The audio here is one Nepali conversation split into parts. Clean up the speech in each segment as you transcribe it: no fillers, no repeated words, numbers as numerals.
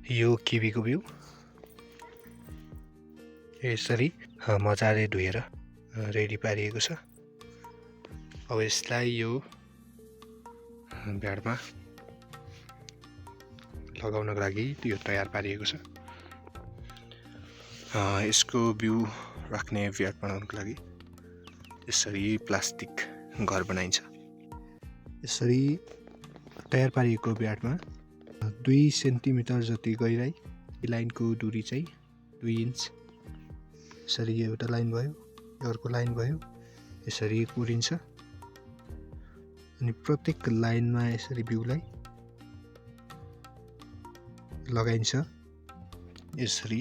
यो किवीको बिउ यसरी मजाले धोएर रेडी पारिएको छ। अब यसलाई यो भ्याडमा लगाउनको लागि यो तयार पारिएको छ। यसको बिउ राख्ने भ्याड बनाउनको लागि यसरी प्लास्टिक घर बनाइन्छ। यसरी तयार पारिएको भ्याडमा 2 सेन्टिमिटर जति गहिराई, लाइनको दूरी चाहिँ 2 इन्च। यसरी यो एउटा लाइन भयो, यो अर्को लाइन भयो, यसरी कोरिन्छ अनि प्रत्येक लाइनमा यसरी बिउलाई लगाइन्छ। यसरी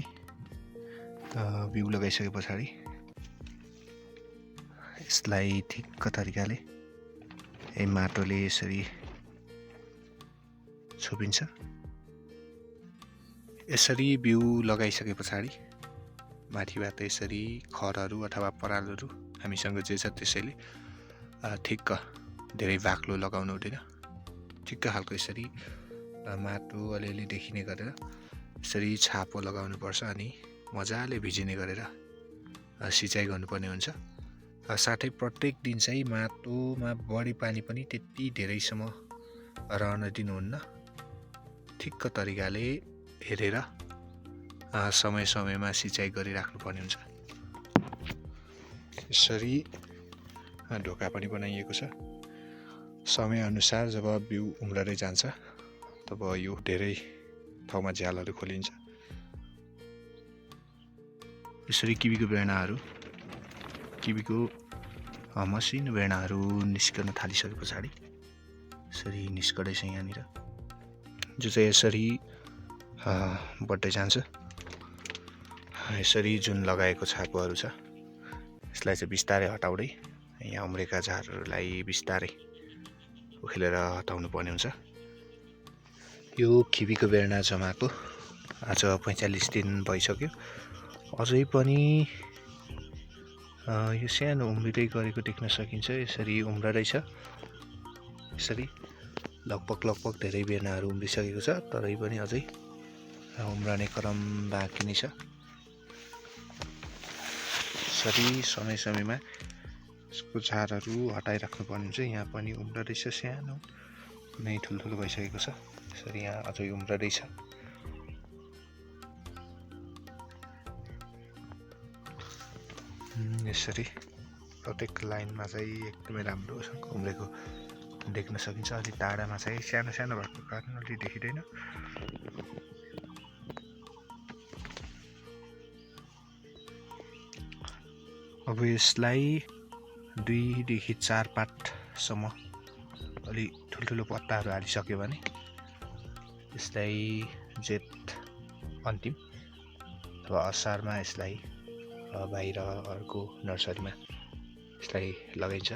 बिउ लगाइसके पछाडि यसलाई ठिक्क तरिकाले माटोले यसरी छोपिन्छ। यसरी बिउ लगाइसके पछाडि माथिबाट यसरी खरहरू अथवा परालहरू हामीसँग जे छ त्यसैले ठिक्क धेरै बाक्लो लगाउनु हुँदैन, ठिक्क खालको यसरी माटो अलिअलि देखिने गरेर यसरी छापो लगाउनु पर्छ अनि मजाले भिजिने गरेर सिँचाइ गर्नुपर्ने हुन्छ। साथै प्रत्येक दिन चाहिँ माटोमा बढी पानी पनि त्यति धेरैसम्म रहन दिनुहुन्न, ठिक्क तरिकाले हेरेर समय समयमा सिँचाइ गरिराख्नुपर्ने हुन्छ। यसरी ढोका पनि बनाइएको छ। समयअनुसार जब बिउ उम्रदै जान्छ तब यो धेरै ठाउँमा झ्यालहरू खोलिन्छ। यसरी किवीको मसिनो बेर्नाहरू निस्कन थालिसके पछाडि यसरी निस्कदैछ यहाँनिर, जो चाहिँ यसरी बढ्दै जान्छ। यसरी जुन लगाएको छापोहरू छ यसलाई चाहिँ बिस्तारै हटाउँदै यहाँ उम्रेका झारहरूलाई बिस्तारै उखेलेर हटाउनु पर्ने हुन्छ। यो किवीको बेर्ना जमाएको आज 45 दिन भइसक्यो। अझै पनि यो सानो उम्रिँदै गरेको देख्न सकिन्छ। यसरी उम्रदैछ। यसरी लगभग धेरै बेर्नाहरू उम्रिसकेको छ, तरै पनि अझै उम्रने क्रम बाँकी नै छ। यसरी समय समयमा यसको झारहरू हटाइराख्नु पर्ने हुन्छ। यहाँ पनि उम्रदैछ, सानो कुनै ठुल्ठुलो भइसकेको छ। यसरी यहाँ अझै उम्रदैछ। यसरी प्रत्येक लाइनमा चाहिँ एकदमै राम्रोसँग उम्रेको देख्न सकिन्छ। अलि टाढामा चाहिँ सानो सानो भएको कारण अलि देखिँदैन। अब यसलाई 2 देखि 4 पातसम्म अलि ठुल्ठुलो पत्ताहरू हालिसक्यो भने यसलाई जेठ अन्तिम अथवा असारमा यसलाई बाहिर अर्को नर्सरीमा यसलाई लगाइन्छ।